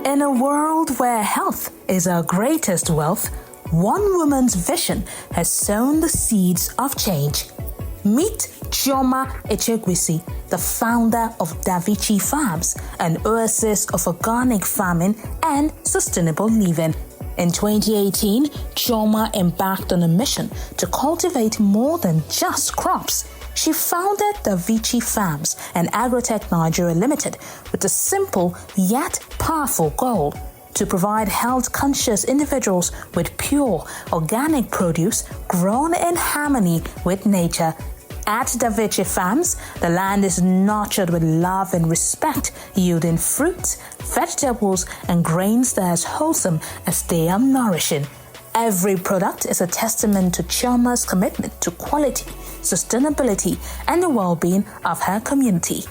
In a world where health is our greatest wealth, one woman's vision has sown the seeds of change. Meet Chioma Echegwisi, the founder of Davichi Farms, an oasis of organic farming and sustainable living. In 2018, Chioma embarked on a mission to cultivate more than just crops. She founded Davichi Farms and Agrotech Nigeria Limited with a simple yet powerful goal: to provide health-conscious individuals with pure, organic produce grown in harmony with nature. At Davichi Farms, the land is nurtured with love and respect, yielding fruits, vegetables, and grains that are as wholesome as they are nourishing. Every product is a testament to Chioma's commitment to quality, sustainability, and the well-being of her community.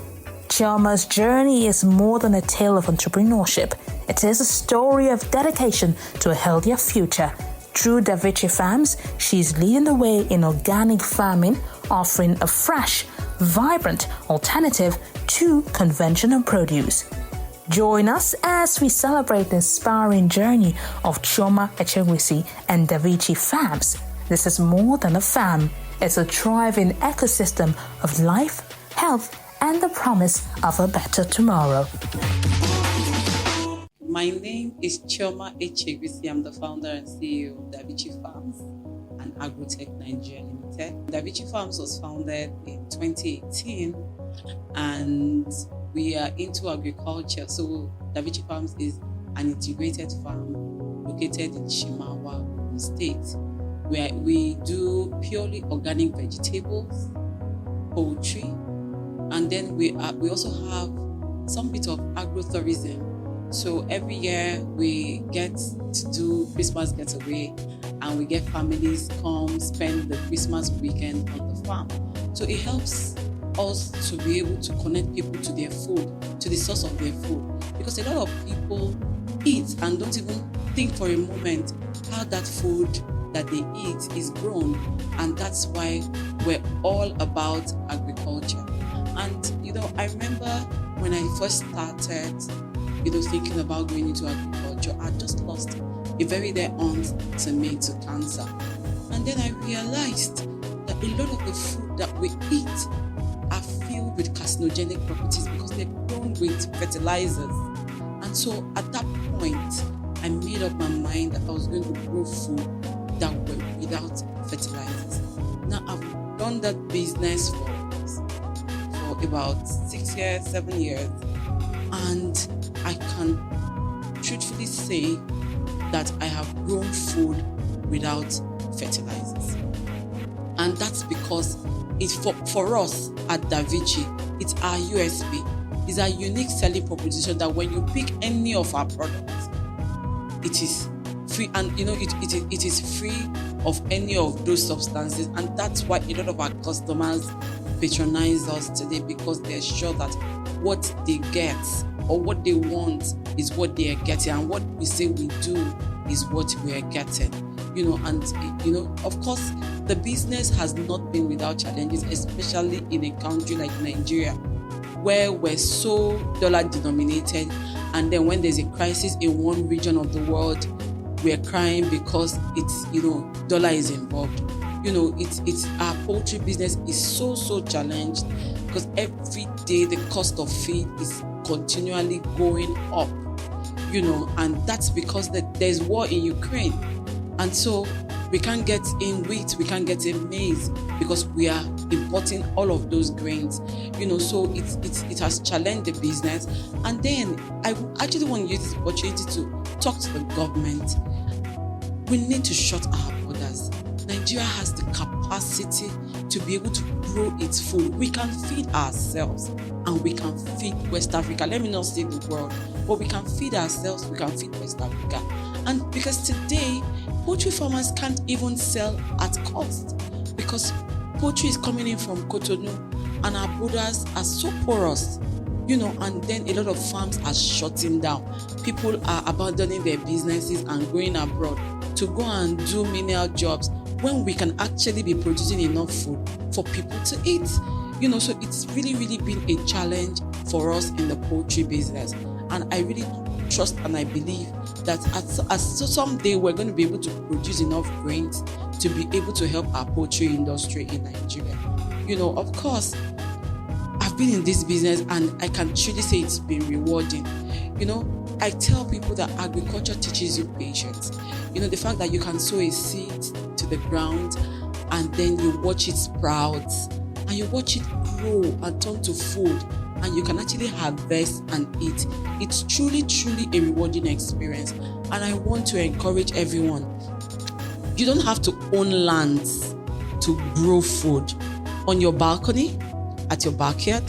Chioma's journey is more than a tale of entrepreneurship. It is a story of dedication to a healthier future. Through Davichi Farms, she is leading the way in organic farming, offering a fresh, vibrant alternative to conventional produce. Join us as we celebrate the inspiring journey of Chioma Echegwisi and Davichi Farms. This is more than a farm. It's a thriving ecosystem of life, health, and the promise of a better tomorrow. My name is Chioma Echegwisi. I'm the founder and CEO of Davichi Farms and Agrotech Nigeria Limited. Davichi Farms was founded in 2018 and we are into agriculture. So Davichi Farms is an integrated farm located in Shimawa, Ogun State, where we do purely organic vegetables, poultry, and then we also have some bit of agrotourism. So every year we get to do Christmas getaway and we get families come spend the Christmas weekend on the farm. So it helps us to be able to connect people to their food, to the source of their food. Because a lot of people eat and don't even think for a moment how that food that they eat is grown. And that's why we're all about agriculture. And, I remember when I first started, thinking about going into agriculture, I just lost a very dear aunt to me to cancer. And then I realized that a lot of the food that we eat are filled with carcinogenic properties because they're grown with fertilizers. And so at that point, I made up my mind that I was going to grow food that were without fertilizers. Now I've done that business for about 6 years, 7 years, and I can truthfully say that I have grown food without fertilizers. And that's because it's for us at Davichi, it's our USP. It's our unique selling proposition that when you pick any of our products, it is free, and it is free of any of those substances. And that's why a lot of our customers patronize us today, because they're sure that what they get or what they want is what they are getting, and what we say we do is what we are getting. Of course, the business has not been without challenges, especially in a country like Nigeria, where we're so dollar denominated, and then when there's a crisis in one region of the world, we're crying because it's dollar is involved. It's our poultry business is so challenged because every day the cost of feed is continually going up, and that's because there's war in Ukraine, and so we can't get in wheat, we can't get in maize because we are importing all of those grains, so it has challenged the business. And then I actually want to use this opportunity to talk to the government. We need to shut our borders. Nigeria has the capacity to be able to grow its food. We can feed ourselves and we can feed West Africa. Let me not say the world, but we can feed ourselves, we can feed West Africa. And because today, poultry farmers can't even sell at cost because poultry is coming in from Cotonou and our borders are so porous, and then a lot of farms are shutting down. People are abandoning their businesses and going abroad to go and do menial jobs when we can actually be producing enough food for people to eat. So it's really been a challenge for us in the poultry business. And I really trust and I believe that someday we're going to be able to produce enough grains to be able to help our poultry industry in Nigeria. Of course, I've been in this business and I can truly say it's been rewarding. I tell people that agriculture teaches you patience. The fact that you can sow a seed to the ground and then you watch it sprout and you watch it grow and turn to food and you can actually harvest and eat. It's truly, truly a rewarding experience. And I want to encourage everyone. You don't have to own lands to grow food. On your balcony, at your backyard,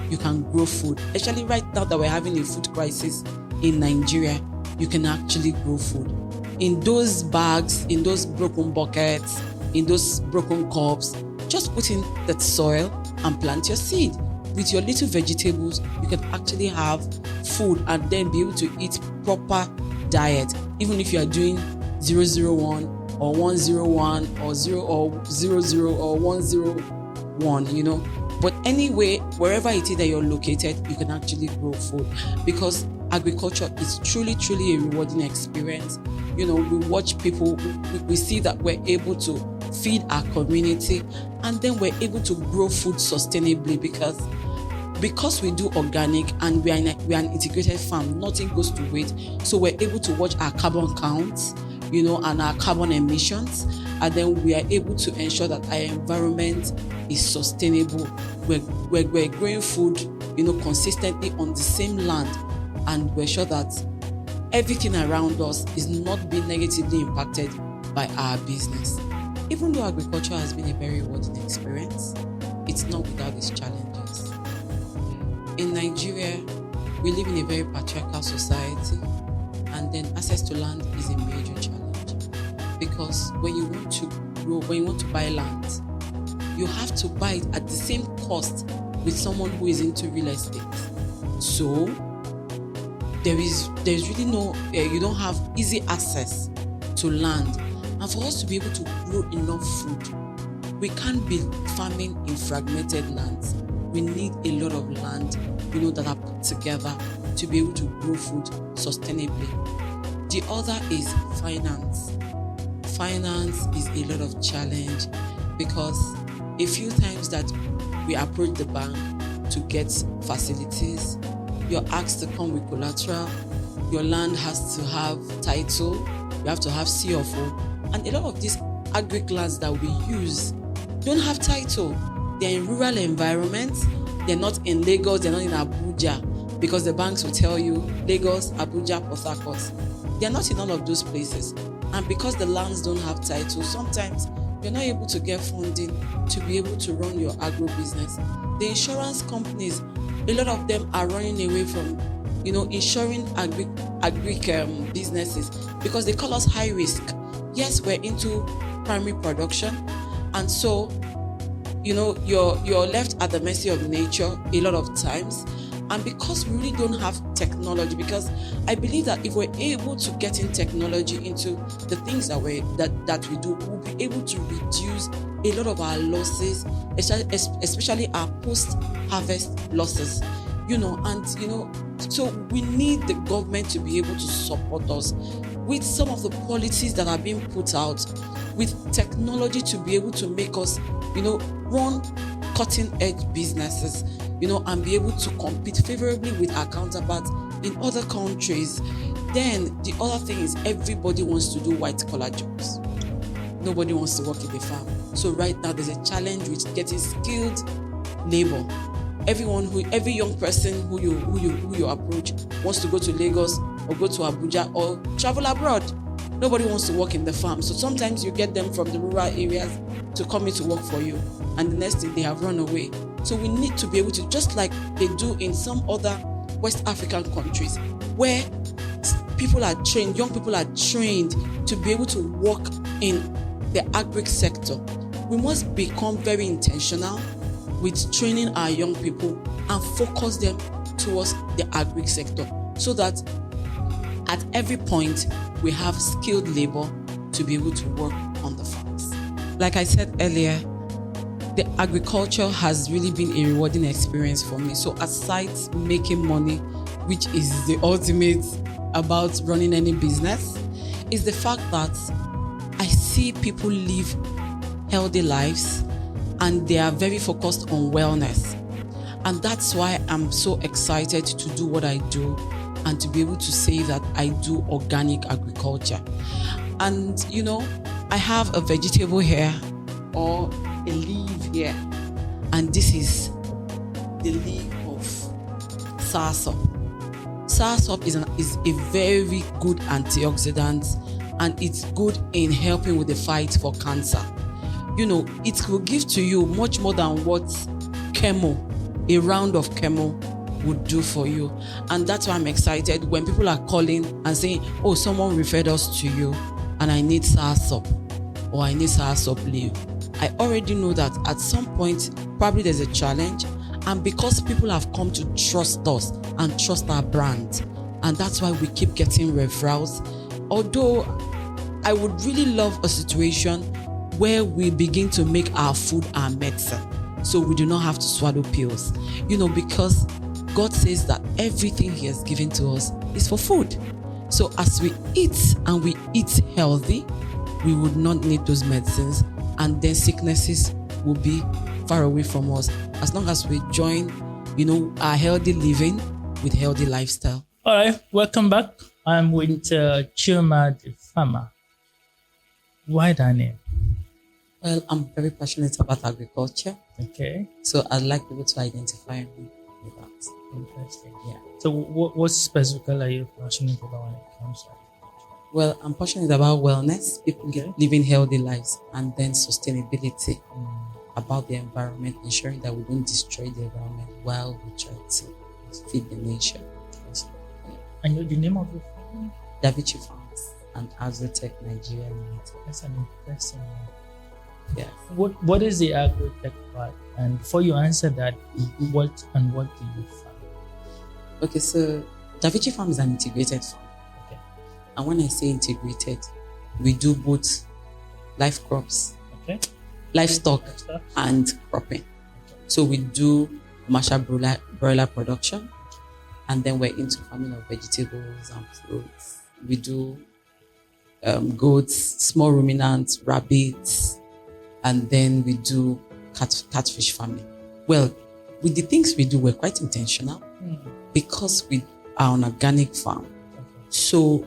you can grow food. Especially right now that we're having a food crisis in Nigeria, you can actually grow food. In those bags, in those broken buckets, in those broken cups, just put in that soil and plant your seed. With your little vegetables, you can actually have food and then be able to eat proper diet. Even if you are doing 001 or 101 or 00 or 101, But anyway, wherever it is that you're located, you can actually grow food because agriculture is truly, truly a rewarding experience. We watch people, we see that we're able to feed our community and then we're able to grow food sustainably because we do organic and we are an integrated farm, nothing goes to waste. So we're able to watch our carbon counts, and our carbon emissions, and then we are able to ensure that our environment is sustainable. We're growing food, consistently on the same land, and we're sure that everything around us is not being negatively impacted by our business. Even though agriculture has been a very rewarding experience, it's not without its challenges. In Nigeria, we live in a very patriarchal society, and then access to land is a major challenge. Because when you want to buy land, you have to buy it at the same cost with someone who is into real estate. So there's really no, you don't have easy access to land. And for us to be able to grow enough food, we can't be farming in fragmented lands. We need a lot of land, that are put together to be able to grow food sustainably. The other is finance. Finance is a lot of challenge because a few times that we approach the bank to get facilities, you're asked to come with collateral, your land has to have title, you have to have CFO, and a lot of these agric lands that we use don't have title. They're in rural environments, they're not in Lagos, they're not in Abuja, because the banks will tell you Lagos, Abuja, Port Harcourt. They're not in all of those places. And because the lands don't have title, sometimes you're not able to get funding to be able to run your agro business. The insurance companies, a lot of them are running away from, insuring agric businesses because they call us high risk. Yes, we're into primary production, and so, you're left at the mercy of nature a lot of times. And because we really don't have technology, because I believe that if we're able to get in technology into the things that we do, we'll be able to reduce a lot of our losses, especially our post-harvest losses. So we need the government to be able to support us with some of the policies that are being put out, with technology to be able to make us, run cutting-edge businesses, and be able to compete favorably with our counterparts in other countries. Then the other thing is everybody wants to do white-collar jobs. Nobody wants to work in the farm. So right now there's a challenge with getting skilled labor. Every young person who you approach wants to go to Lagos or go to Abuja or travel abroad. Nobody wants to work in the farm. So sometimes you get them from the rural areas to come in to work for you, and the next thing they have run away. So we need to be able to, just like they do in some other West African countries, where young people are trained to be able to work in the agric sector. We must become very intentional with training our young people and focus them towards the agric sector, so that at every point we have skilled labor to be able to work on the farms. Like I said earlier, the agriculture has really been a rewarding experience for me. So aside making money, which is the ultimate about running any business is the fact that I see people live healthy lives and they are very focused on wellness. And that's why I'm so excited to do what I do and to be able to say that I do organic agriculture. And, I have a vegetable here or a leaf here. And this is the leaf of soursop. Soursop is a very good antioxidant, and it's good in helping with the fight for cancer. It will give to you much more than what a round of chemo would do for you. And that's why I'm excited when people are calling and saying, oh, someone referred us to you and I need soursop or I need soursop leaf. I already know that at some point, probably there's a challenge. And because people have come to trust us and trust our brand, and that's why we keep getting referrals. Although I would really love a situation where we begin to make our food our medicine, so we do not have to swallow pills, because God says that everything He has given to us is for food. So as we eat and we eat healthy, we would not need those medicines, and then sicknesses will be far away from us as long as we join, our healthy living with healthy lifestyle. All right, welcome back. I'm with Chioma the farmer. Why that name? Well, I'm very passionate about agriculture. Okay. So I'd like people to identify me with that. Interesting. Yeah. So what specifically are you passionate about when it comes to agriculture? Well, I'm passionate about wellness, people living healthy lives, and then sustainability about the environment, ensuring that we don't destroy the environment while we try to feed the nation. And the name of your farm? Davichi Farms and Agrotech Nigeria Limited. That's an interesting name. Yeah. What is the agrotech part? And before you answer that, what do you farm? Okay, so Davichi Farm is an integrated farm. Okay. And when I say integrated, we do both live crops, livestock, and cropping. Okay. So we do commercial broiler production, and then we're into farming of vegetables and fruits. We do goats, small ruminants, rabbits, and then we do catfish farming. Well, with the things we do, we're quite intentional because we are an organic farm. Okay. So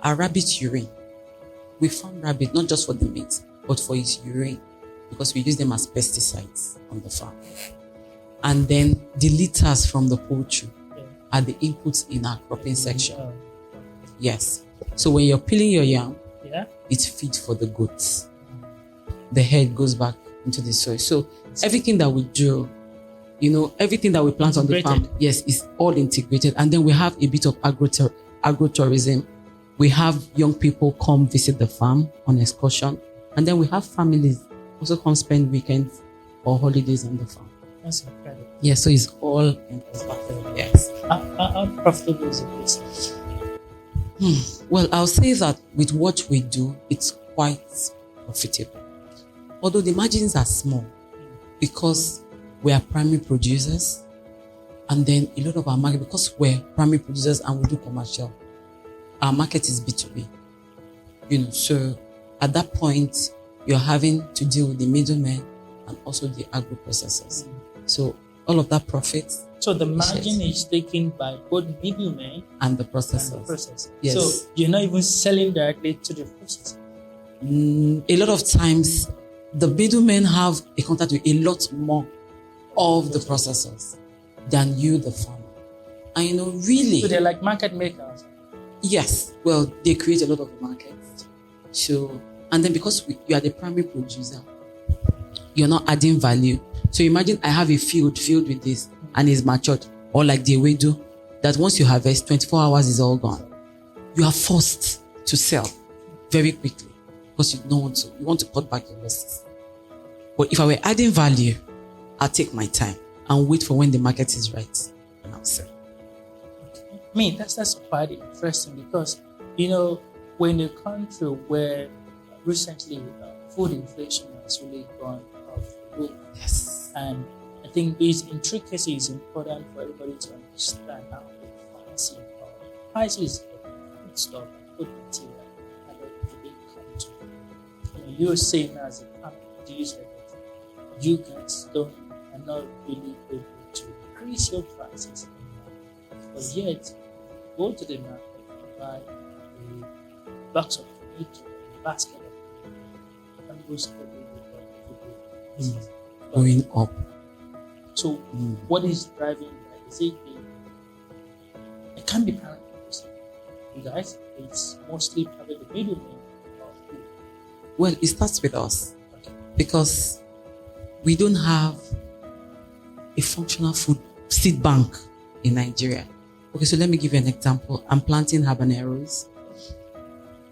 our rabbit urine, we farm rabbit not just for the meat, but for its urine, because we use them as pesticides on the farm. And then the litters from the poultry are the inputs in our cropping section. Yes. So when you're peeling your yam, it's feed for the goats. The head goes back into the soil. So everything that we do, everything that we plant on the farm, yes, is all integrated. And then we have a bit of agrotourism. We have young people come visit the farm on excursion. And then we have families also come spend weekends or holidays on the farm. That's incredible. Yeah, so it's all encompassing. Yes. How profitable is the business? Well, I'll say that with what we do, it's quite profitable. Although the margins are small because we are primary producers, and then a lot of our market, because we're primary producers and we do commercial, our market is B2B. So at that point, you're having to deal with the middlemen and also the agro processors. So all of that profit. So the margin is taken by both middlemen and the processors. Yes. So you're not even selling directly to the processor. A lot of times, the middlemen have a contact with a lot more of the processors than you, the farmer. And really. So they're like market makers. Yes. Well, they create a lot of markets. So, and then because you are the primary producer, you're not adding value. So imagine I have a field filled with this and it's matured, or like the Ewedu, that once you harvest, 24 hours is all gone. You are forced to sell very quickly because you want to cut back your losses. But if I were adding value, I'll take my time and wait for when the market is right and I'll sell. That's quite interesting because, we're in a country where recently food inflation has really gone off the roof. Yes. And I think this intricacy is important for everybody to understand how the fancy prices stuff like food material and then they come to you're saying as a farmer producer that you guys are not really able to increase your prices anymore. But yet go to the market and buy a box of tomato, a basket of tomato, and goes going up. So what is driving that? Is it it can be private investment. You guys, it's mostly private the middlemen. Well, it starts with us because we don't have a functional food seed bank in Nigeria. Okay, so let me give you an example. I'm planting habaneros.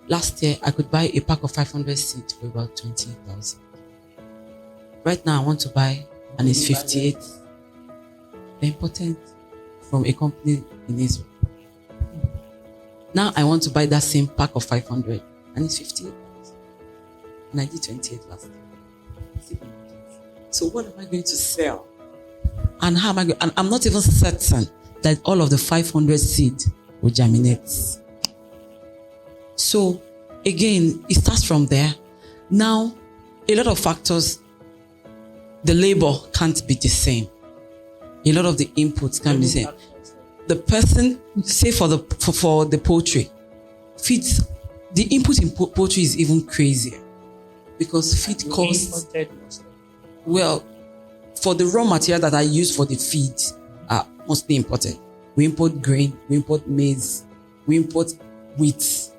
Last year, I could buy a pack of 500 seeds for about 20,000. Right now, I want to buy, and it's 58. They're imported from a company in Israel. Now, I want to buy that same pack of 500, and it's 58. And I did 28 last year. So what am I going to sell? And how am I going? And I'm not even certain that all of the 500 seeds will germinate. So again, it starts from there. Now, a lot of factors. The labor can't be the same. A lot of the inputs can't be the same. The person, say for the poultry, feeds. The input in poultry is even crazier because feed costs. Well, for the raw material that I use for the feed are mostly imported. We import grain, we import maize, we import wheat.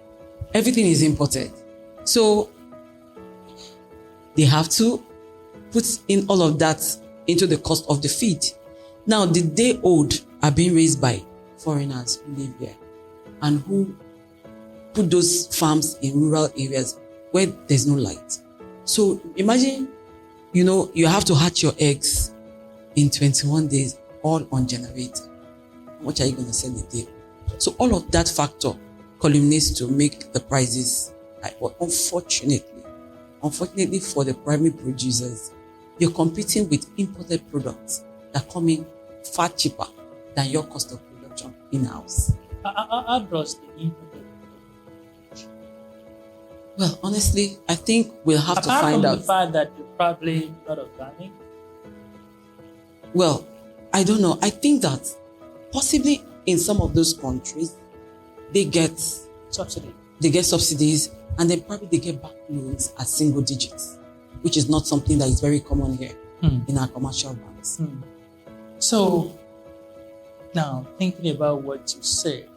Everything is imported. So they have to put in all of that into the cost of the feed. Now, the day old are being raised by foreigners who live here and who put those farms in rural areas where there's no light. So imagine, you have to hatch your eggs in 21 days, all on generator. How much are you going to sell a day? So all of that factor culminates to make the prices high. But unfortunately for the primary producers, you're competing with imported products that come in far cheaper than your cost of production in-house. How does the imported production? Well, honestly, I think we'll have to find out. Apart from the fact that they're probably not organic? Well, I don't know. I think that possibly in some of those countries, they get subsidy. They get subsidies, and then probably they get back loans at single digits, which is not something that is very common here in our commercial banks. So now, thinking about what you said,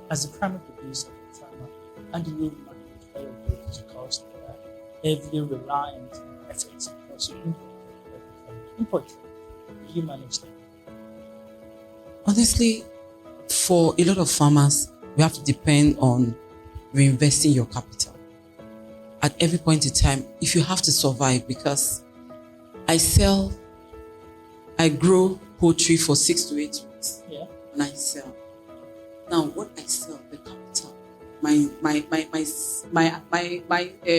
as a primary producer, farmer, how do you manage all of those costs that are heavily reliant on efforts because you import? Do you manage them? Honestly, for a lot of farmers, we have to depend on reinvesting your capital. At every point in time, if you have to survive, because I grow poultry for 6 to 8 weeks. Yeah. And I sell. Now, what I sell, the capital, my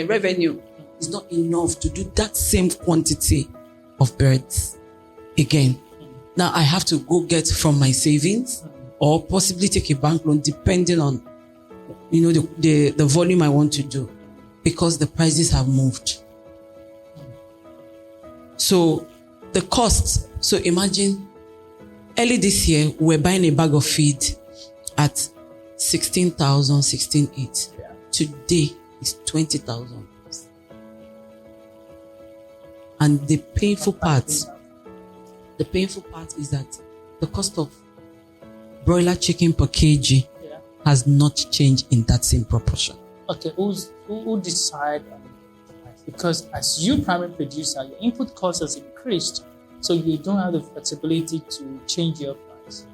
revenue is not enough to do that same quantity of birds again. Now, I have to go get from my savings or possibly take a bank loan depending on, the volume I want to do, because the prices have moved. So the cost, so imagine early this year, we're buying a bag of feed at 16,000, 16,800. Yeah. Today is 20,000. And the painful part is that the cost of broiler chicken per kg has not changed in that same proportion. Okay, who decide on the price? Because as you primary producer, your input cost has increased, so you don't have the flexibility to change your price.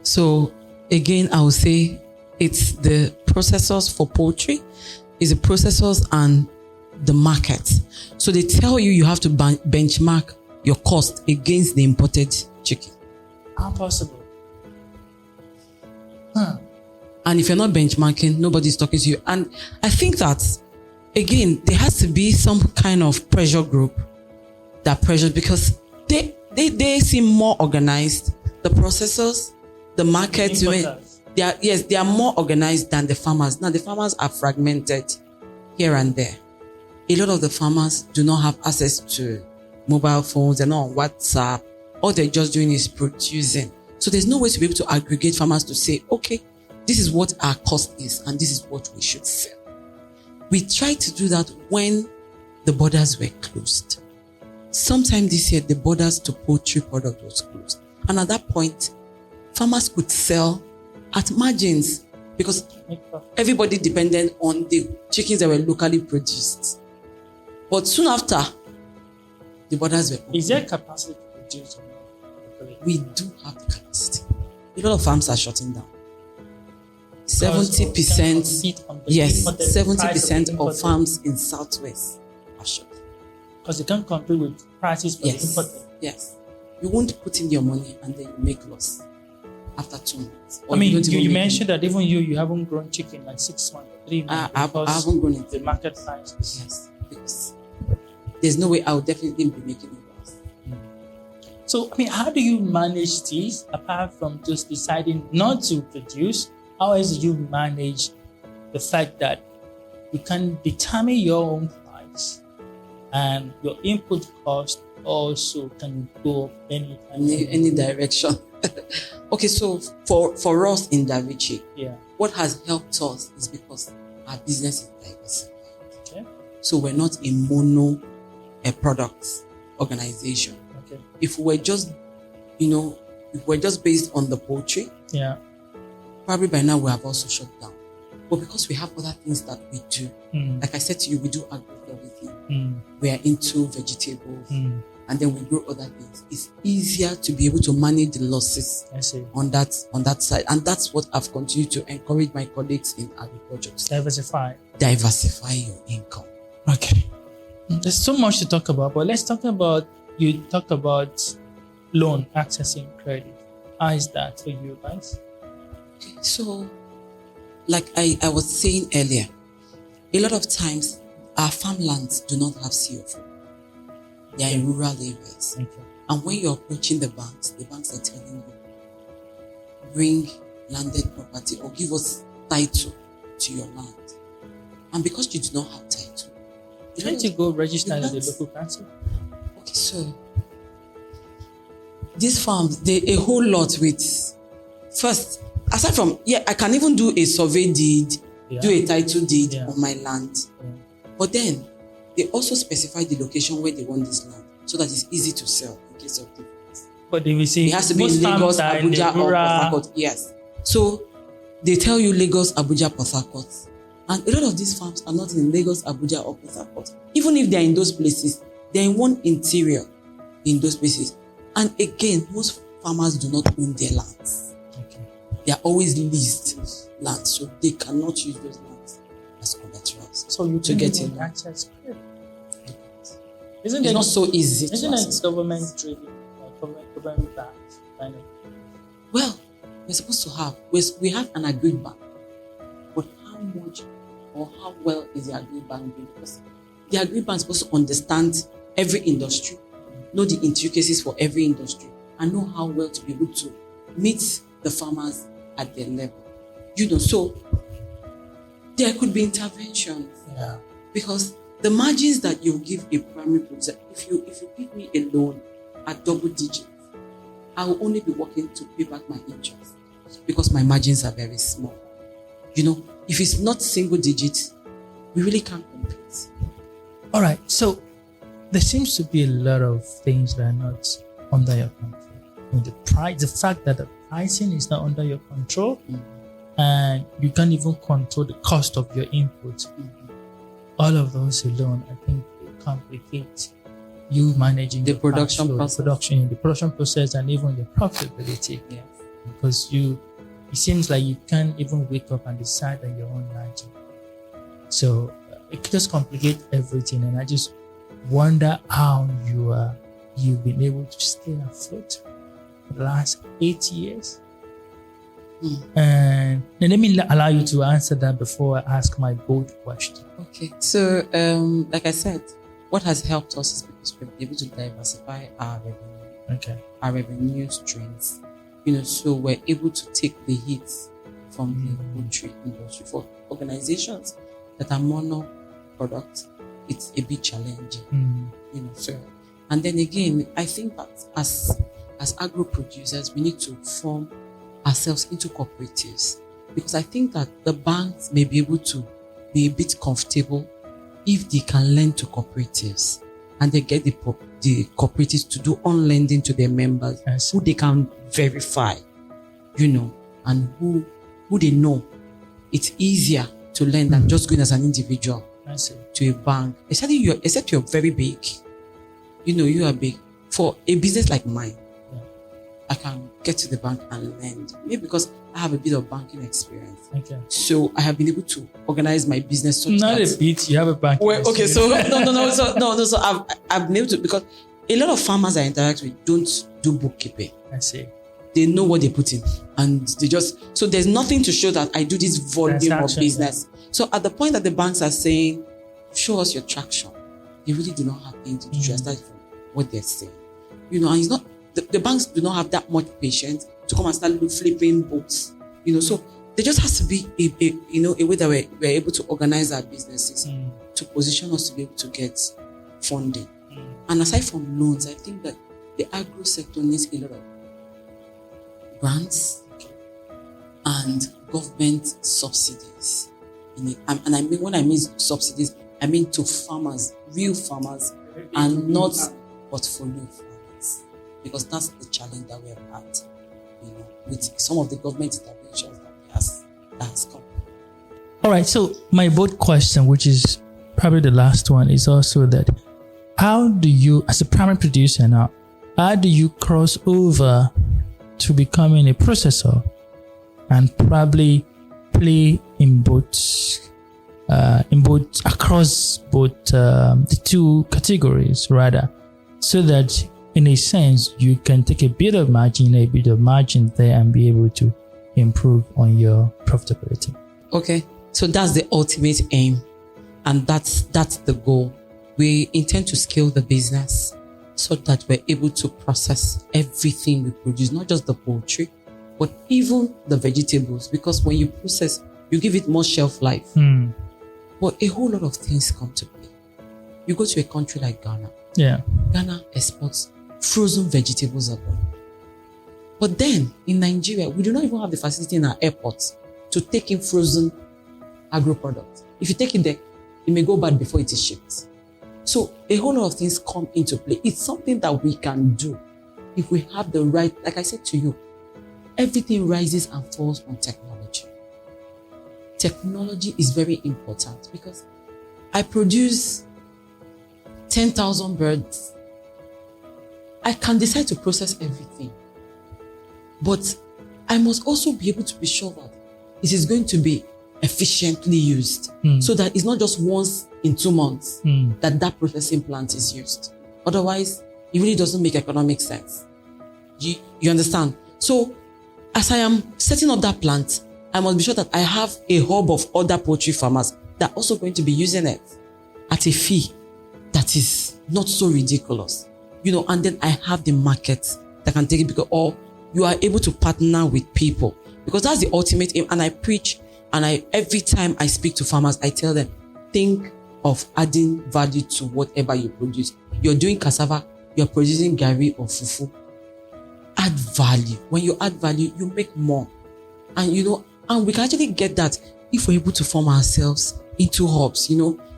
So again, I would say it's the processors for poultry, it's the processors and the market. So they tell you have to benchmark your cost against the imported chicken. How possible? And if you're not benchmarking, nobody's talking to you. And I think that, again, there has to be some kind of pressure group that pressures, because they seem more organized. The processors, the market, they are more organized than the farmers. Now the farmers are fragmented here and there. A lot of the farmers do not have access to mobile phones. They're not on WhatsApp. All they're just doing is producing. So there's no way to be able to aggregate farmers to say, okay, this is what our cost is and this is what we should sell. We tried to do that when the borders were closed. Sometime this year, the borders to poultry product was closed. And at that point, farmers could sell at margins because everybody depended on the chickens that were locally produced. But soon after, the borders were open. Is there capacity to produce? We do have the capacity. A lot of farms are shutting down. 70%, yes, 70% of farms in Southwest are shut. Because they can't compete with prices for the imported. Yes. You won't put in your money and then you make loss after 2 months. I mean, you mentioned that even you haven't grown chicken like 6 months, 3 months. I haven't grown it. The market price. Yes, because there's no way I would definitely be making it loss. So, I mean, how do you manage this apart from just deciding not to produce? How else do you manage the fact that you can determine your own price and your input cost also can go up any direction? Okay, so for us in Davichi, what has helped us is because our business is diversified. Okay. So we're not a product organization. Okay. If we're just, if we're just based on the poultry, probably by now we have also shut down. But because we have other things that we do, like I said to you, we do everything. We are into vegetables, and then we grow other things. It's easier to be able to manage the losses on that side, and that's what I've continued to encourage my colleagues in agriculture. Diversify your income. Okay. There's so much to talk about, but let's talk about, you talk about loan, accessing credit. How is that for you guys? Okay, so like I was saying earlier, a lot of times our farmlands do not have CFO. They are in rural areas. Okay. And when you're approaching the banks are telling you, bring landed property or give us title to your land. And because you do not have title, can't you go register in the local council? Okay, so these farms, a whole lot with, first, aside from, I can even do a survey deed, do a title deed on my land. But then, they also specify the location where they want this land so that it's easy to sell in case of difference. But they will say it has to be in Lagos, Abuja, or Port Harcourt. Yes. So, they tell you Lagos, Abuja, Port Harcourt. And a lot of these farms are not in Lagos, Abuja, or Port Harcourt. Even if they're in those places, they're in one interior in those places. And again, most farmers do not own their lands. Okay. They are always leased lands, so they cannot use those lands as collaterals. So you to get in access credit. Isn't it not so easy? Isn't it government driven or government backed kind of? Well, we're supposed to have. We have an agreed bank, but how much or how well is the agreed bank doing? Because the agreed bank is supposed to understand every industry, know the intricacies for every industry, and know how well to be able to meet the farmers at their level. So there could be interventions. Yeah. Because the margins that you give a primary producer, if you give me a loan at double digits, I will only be working to pay back my interest because my margins are very small. If it's not single digits, we really can't compete. All right. So there seems to be a lot of things that are not under your control. The fact that the pricing is not under your control, and you can't even control the cost of your input. All of those alone, I think, complicate you managing the production process, and even your profitability. Yes. Because it seems like you can't even wake up and decide on your own margin. So it just complicates everything, and I just wonder how you've been able to stay afloat for the last 8 years. And let me allow you to answer that before I ask my bold question. Okay, so like I said, what has helped us is because we've been able to diversify our revenue, our revenue streams. So we're able to take the hits from the poultry industry. For organizations that are mono product, it's a bit challenging, So, and then again, I think that as agro producers, we need to form ourselves into cooperatives, because I think that the banks may be able to be a bit comfortable if they can lend to cooperatives and they get the cooperatives to do on lending to their members, who they can verify, and who they know. It's easier to lend than just going as an individual to a bank. Except you're very big. You are big. For a business like mine, I can get to the bank and lend. Maybe because I have a bit of banking experience. Okay. So I have been able to organize my business. Not a bit. You have a banking experience. Okay. So I've been able to, because a lot of farmers I interact with don't do bookkeeping. I see. They know what they put in, and so there's nothing to show that I do this volume of business. So at the point that the banks are saying, show us your traction, they really do not have anything to show aside from what they're saying. And it's not, the banks do not have that much patience to come and start flipping books. So there just has to be a way that we're able to organize our businesses to position us to be able to get funding. And aside from loans, I think that the agro sector needs a lot of grants and government subsidies in it. And I mean, when I mean subsidies, I mean to farmers, real farmers, and not portfolio farmers, because that's the challenge that we have had, with some of the government interventions that has come. All right. So my bold question, which is probably the last one, is also that how do you, as a primary producer now, how do you cross over to becoming a processor and probably play in both across both the two categories, rather, so that in a sense you can take a bit of margin there and be able to improve on your profitability? Okay, so that's the ultimate aim, and that's the goal. We intend to scale the business so that we're able to process everything we produce, not just the poultry, but even the vegetables, because when you process, you give it more shelf life. But a whole lot of things come to play. You go to a country like Ghana. Yeah. Ghana exports frozen vegetables abroad. But then in Nigeria, we do not even have the facility in our airports to take in frozen agro products. If you take it there, it may go bad before it is shipped. So a whole lot of things come into play. It's something that we can do if we have the right, like I said to you, everything rises and falls on technology. Technology is very important, because I produce 10,000 birds. I can decide to process everything, but I must also be able to be sure that it is going to be efficiently used, so that it's not just once in 2 months that processing plant is used. Otherwise, it really doesn't make economic sense. You understand? So as I am setting up that plant, I must be sure that I have a hub of other poultry farmers that are also going to be using it at a fee that is not so ridiculous. And then I have the market that can take it, because, or you are able to partner with people, because that's the ultimate aim. And I preach, and every time I speak to farmers, I tell them, think of adding value to whatever you produce. You're doing cassava, you're producing gari or fufu. Add value. When you add value, you make more. And and we can actually get that if we're able to form ourselves into hubs,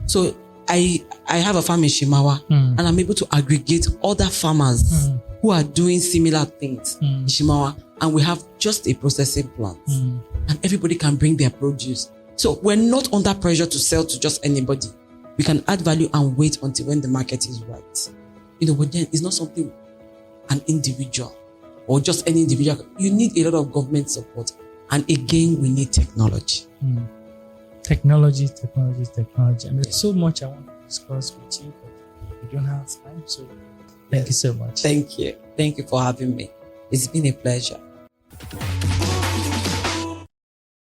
So I have a farm in Shimawa, and I'm able to aggregate other farmers who are doing similar things in Shimawa, and we have just a processing plant, and everybody can bring their produce. So we're not under pressure to sell to just anybody. We can add value and wait until when the market is right. But then it's not something an individual or just any individual. You need a lot of government support. And again, we need technology. Technology. And there's so much I want to discuss with you, but we don't have time. So thank you so much. Thank you. Thank you for having me. It's been a pleasure.